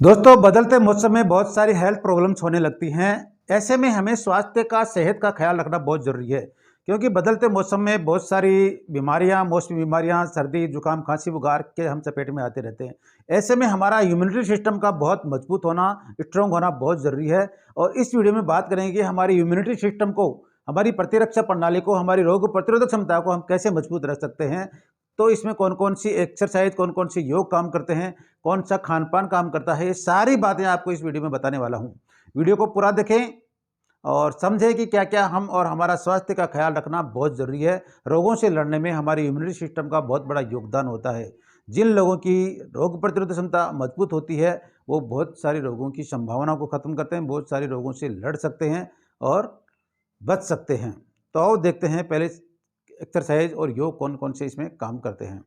दोस्तों, बदलते मौसम में बहुत सारी हेल्थ प्रॉब्लम्स होने लगती हैं। ऐसे में हमें स्वास्थ्य का, सेहत का ख्याल रखना बहुत ज़रूरी है, क्योंकि बदलते मौसम में बहुत सारी बीमारियां, मौसमी बीमारियां, सर्दी, जुकाम, खांसी, बुखार के हम चपेट में आते रहते हैं। ऐसे में हमारा इम्यूनिटी सिस्टम का बहुत मजबूत होना, स्ट्रांग होना बहुत ज़रूरी है। और इस वीडियो में बात करेंगे कि हमारी इम्यूनिटी सिस्टम को, हमारी प्रतिरक्षा प्रणाली को, हमारी रोग प्रतिरोधक क्षमता को हम कैसे मजबूत रख सकते हैं। तो इसमें कौन कौन सी एक्सरसाइज, कौन कौन सी योग काम करते हैं, कौन सा खान-पान काम करता है, ये सारी बातें आपको इस वीडियो में बताने वाला हूँ। वीडियो को पूरा देखें और समझें कि क्या-क्या हम और हमारा स्वास्थ्य का ख्याल रखना बहुत ज़रूरी है। रोगों से लड़ने में हमारी इम्यूनिटी सिस्टम का बहुत बड़ा योगदान होता है। जिन लोगों की रोग प्रतिरोधक क्षमता मजबूत होती है, वो बहुत सारे रोगों की संभावना को ख़त्म करते हैं, बहुत सारे रोगों से लड़ सकते हैं और बच सकते हैं। तो आओ देखते हैं पहले एक्सरसाइज और योग कौन-कौन से इसमें काम करते हैं।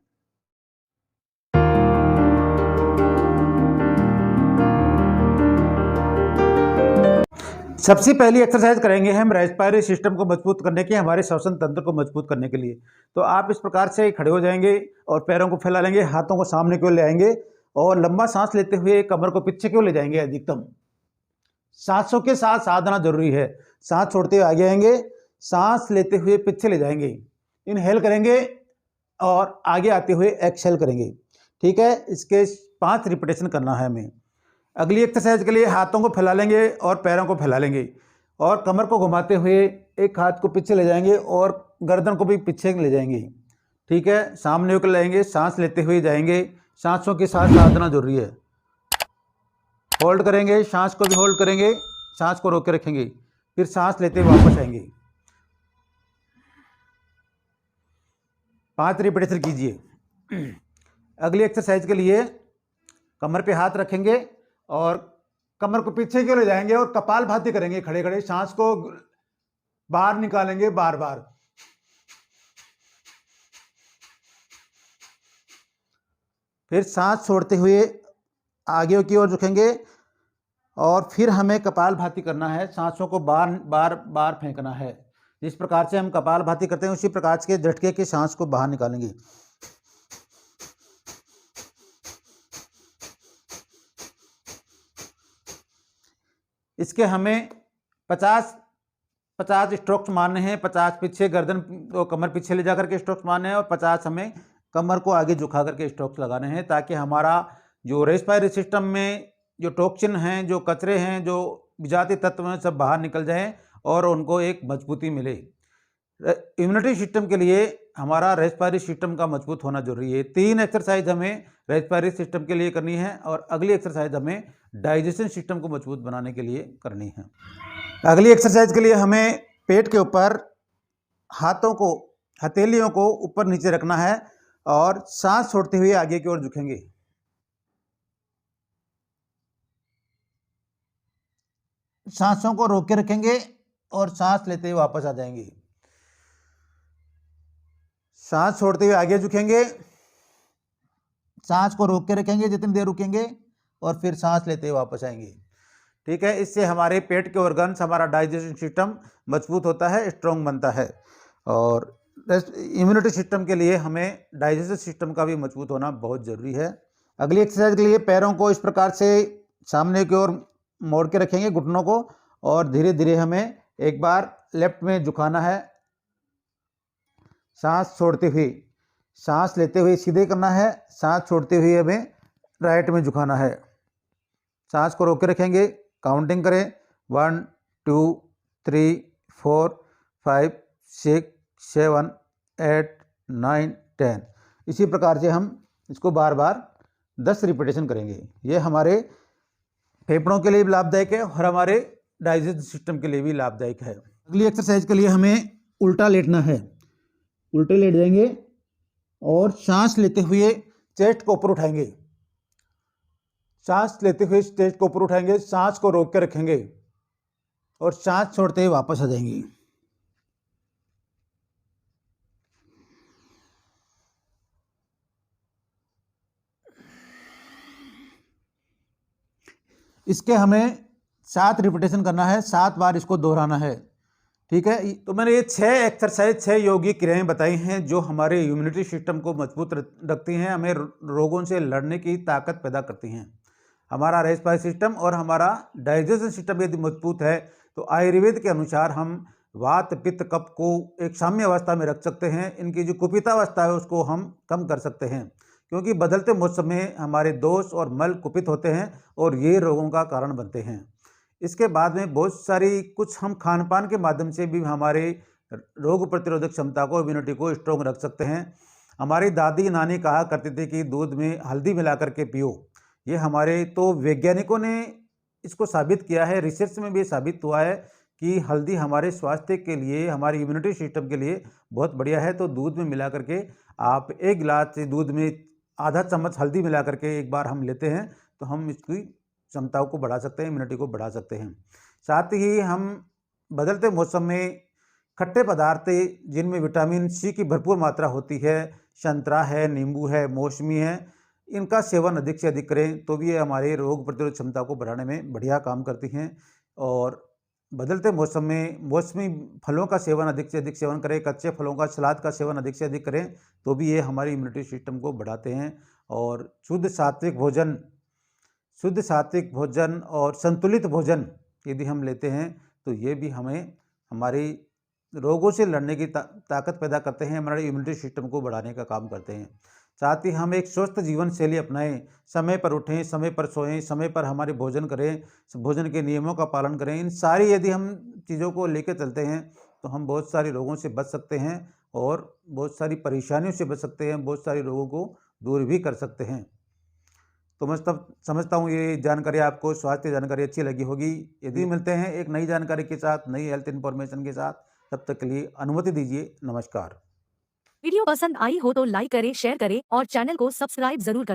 सबसे पहली एक्सरसाइज करेंगे हम रेस्पिरेटरी सिस्टम को मजबूत करने की, हमारे श्वसन तंत्र को मजबूत करने के लिए। तो आप इस प्रकार से खड़े हो जाएंगे और पैरों को फैला लेंगे, हाथों को सामने की ओर ले आएंगे और लंबा सांस लेते हुए कमर को पीछे की ओर ले जाएंगे। अधिकतम सांसों के साथ साधना जरूरी है। सांस छोड़ते हुए आगे आएंगे, सांस लेते हुए पीछे ले जाएंगे, इनहेल करेंगे और आगे आते हुए एक्सहेल करेंगे। ठीक है, इसके 5 रिपीटेशन करना है हमें। अगली एक्सरसाइज के लिए हाथों को फैला लेंगे और पैरों को फैला लेंगे और कमर को घुमाते हुए एक हाथ को पीछे ले जाएंगे और गर्दन को भी पीछे ले जाएंगे। ठीक है, सामने होकर लाएंगे, सांस लेते हुए जाएंगे, सांसों के साथ साधना जरूरी है। होल्ड करेंगे, सांस को भी होल्ड करेंगे, सांस को रोक के रखेंगे, फिर सांस लेते हुए वापस आएंगे। 5 रिपीटेशन कीजिए। अगली एक्सरसाइज के लिए कमर पे हाथ रखेंगे और कमर को पीछे की ओर ले जाएंगे और कपालभाति करेंगे खड़े खड़े। सांस को बाहर निकालेंगे बार बार। फिर सांस छोड़ते हुए आगे की ओर झुकेंगे और फिर हमें कपालभाति करना है। सांसों को बार बार बार फेंकना है। जिस प्रकार से हम कपालभाति करते हैं उसी प्रकार के झटके की सांस को बाहर निकालेंगे। इसके हमें 50 स्ट्रोक्स मारने हैं। 50 पीछे गर्दन तो कमर पीछे ले जाकर के स्ट्रोक्स मारने हैं और 50 हमें कमर को आगे झुका करके स्ट्रोक्स लगाने हैं, ताकि हमारा जो रेस्पिरेटरी सिस्टम में जो टॉक्सिन हैं, जो कचरे हैं, जो विजातीय तत्व हैं, सब बाहर निकल जाएं और उनको एक मजबूती मिले। इम्यूनिटी सिस्टम के लिए हमारा रेस्पिरेटरी सिस्टम का मजबूत होना जरूरी है। 3 एक्सरसाइज हमें रेस्पिरेटरी सिस्टम के लिए करनी है और अगली एक्सरसाइज हमें डाइजेशन सिस्टम को मजबूत बनाने के लिए करनी है। अगली एक्सरसाइज के लिए हमें पेट के ऊपर हाथों को, हथेलियों को ऊपर नीचे रखना है और सांस छोड़ते हुए आगे की ओर झुकेंगे। सांसों को रोक के रखेंगे और सांस लेते हुए वापस आ जाएंगे। सांस छोड़ते हुए आगे झुकेंगे, सांस को रोक के रखेंगे जितनी देर रुकेंगे और फिर सांस लेते हुए वापस आएंगे। ठीक है, इससे हमारे पेट के ऑर्गन्स, हमारा डाइजेशन सिस्टम मजबूत होता है, स्ट्रॉन्ग बनता है। और इम्यूनिटी सिस्टम के लिए हमें डाइजेशन सिस्टम का भी मजबूत होना बहुत ज़रूरी है। अगली एक्सरसाइज के लिए पैरों को इस प्रकार से सामने की ओर मोड़ के रखेंगे, घुटनों को, और धीरे धीरे हमें एक बार लेफ्ट में झुकाना है। सांस छोड़ते हुए, सांस लेते हुए सीधे करना है, सांस छोड़ते हुए हमें राइट में झुकाना है। सांस को रोक के रखेंगे, काउंटिंग करें 1 2 3 4 5 6 7 8 9 10। इसी प्रकार से हम इसको बार बार 10 रिपीटेशन करेंगे। ये हमारे फेफड़ों के लिए भी लाभदायक है और हमारे डाइजेशन सिस्टम के लिए भी लाभदायक है। अगली एक्सरसाइज के लिए हमें उल्टा लेटना है। उल्टे लेट जाएंगे और सांस लेते हुए चेस्ट को ऊपर उठाएंगे। सांस लेते हुए चेस्ट को ऊपर उठाएंगे, सांस को रोक के रखेंगे और सांस छोड़ते हुए वापस आ जाएंगे। इसके हमें 7 रिपीटेशन करना है, 7 बार इसको दोहराना है। ठीक है, तो मैंने ये 6 एक्सरसाइज, 6 योगी क्रियाएं बताई हैं जो हमारे इम्यूनिटी सिस्टम को मजबूत रखती हैं, हमें रोगों से लड़ने की ताकत पैदा करती हैं। हमारा रेस्पिरेटरी सिस्टम और हमारा डाइजेशन सिस्टम यदि मजबूत है तो आयुर्वेद के अनुसार हम वात पित्त कफ को एक साम्य अवस्था में रख सकते हैं। इनकी जो कुपितावस्था है उसको हम कम कर सकते हैं, क्योंकि बदलते मौसम में हमारे दोष और मल कुपित होते हैं और ये रोगों का कारण बनते हैं। इसके बाद में बहुत सारी कुछ हम खान पान के माध्यम से भी हमारे रोग प्रतिरोधक क्षमता को, इम्यूनिटी को स्ट्रोंग रख सकते हैं। हमारी दादी नानी कहा करती थी कि दूध में हल्दी मिला करके पियो। ये हमारे तो वैज्ञानिकों ने इसको साबित किया है, रिसर्च में भी साबित हुआ है कि हल्दी हमारे स्वास्थ्य के लिए, हमारी इम्यूनिटी सिस्टम के लिए बहुत बढ़िया है। तो दूध में मिला करके आप एक गिलास दूध में आधा चम्मच हल्दी मिला करके एक बार हम लेते हैं तो हम इसकी क्षमताओं को बढ़ा सकते हैं, इम्यूनिटी को बढ़ा सकते हैं। साथ ही हम बदलते मौसम में खट्टे पदार्थ जिनमें विटामिन सी की भरपूर मात्रा होती है, संतरा है, नींबू है, मौसमी है, इनका सेवन अधिक से अधिक करें तो भी ये हमारे रोग प्रतिरोधक क्षमता को बढ़ाने में बढ़िया काम करती हैं। और बदलते मौसम में मौसमी फलों का सेवन अधिक से अधिक सेवन करें, कच्चे फलों का, सलाद का सेवन अधिक से अधिक करें तो भी ये हमारी इम्यूनिटी सिस्टम को बढ़ाते हैं। और शुद्ध सात्विक भोजन और संतुलित भोजन यदि हम लेते हैं तो ये भी हमें हमारी रोगों से लड़ने की ताकत पैदा करते हैं, हमारे इम्यूनिटी सिस्टम को बढ़ाने का काम करते हैं। साथ ही हम एक स्वस्थ जीवन शैली अपनाएं, समय पर उठें, समय पर सोएं, समय पर हमारे भोजन करें, भोजन के नियमों का पालन करें। इन सारी यदि हम चीज़ों को लेकर चलते हैं तो हम बहुत सारे रोगों से बच सकते हैं और बहुत सारी परेशानियों से बच सकते हैं, बहुत सारे रोगों को दूर भी कर सकते हैं। तो मैं समझता हूँ ये जानकारी आपको, स्वास्थ्य जानकारी अच्छी लगी होगी। यदि मिलते हैं एक नई जानकारी के साथ, नई हेल्थ इन्फॉर्मेशन के साथ, तब तक के लिए अनुमति दीजिए। नमस्कार। वीडियो पसंद आई हो तो लाइक करें, शेयर करें और चैनल को सब्सक्राइब जरूर करें।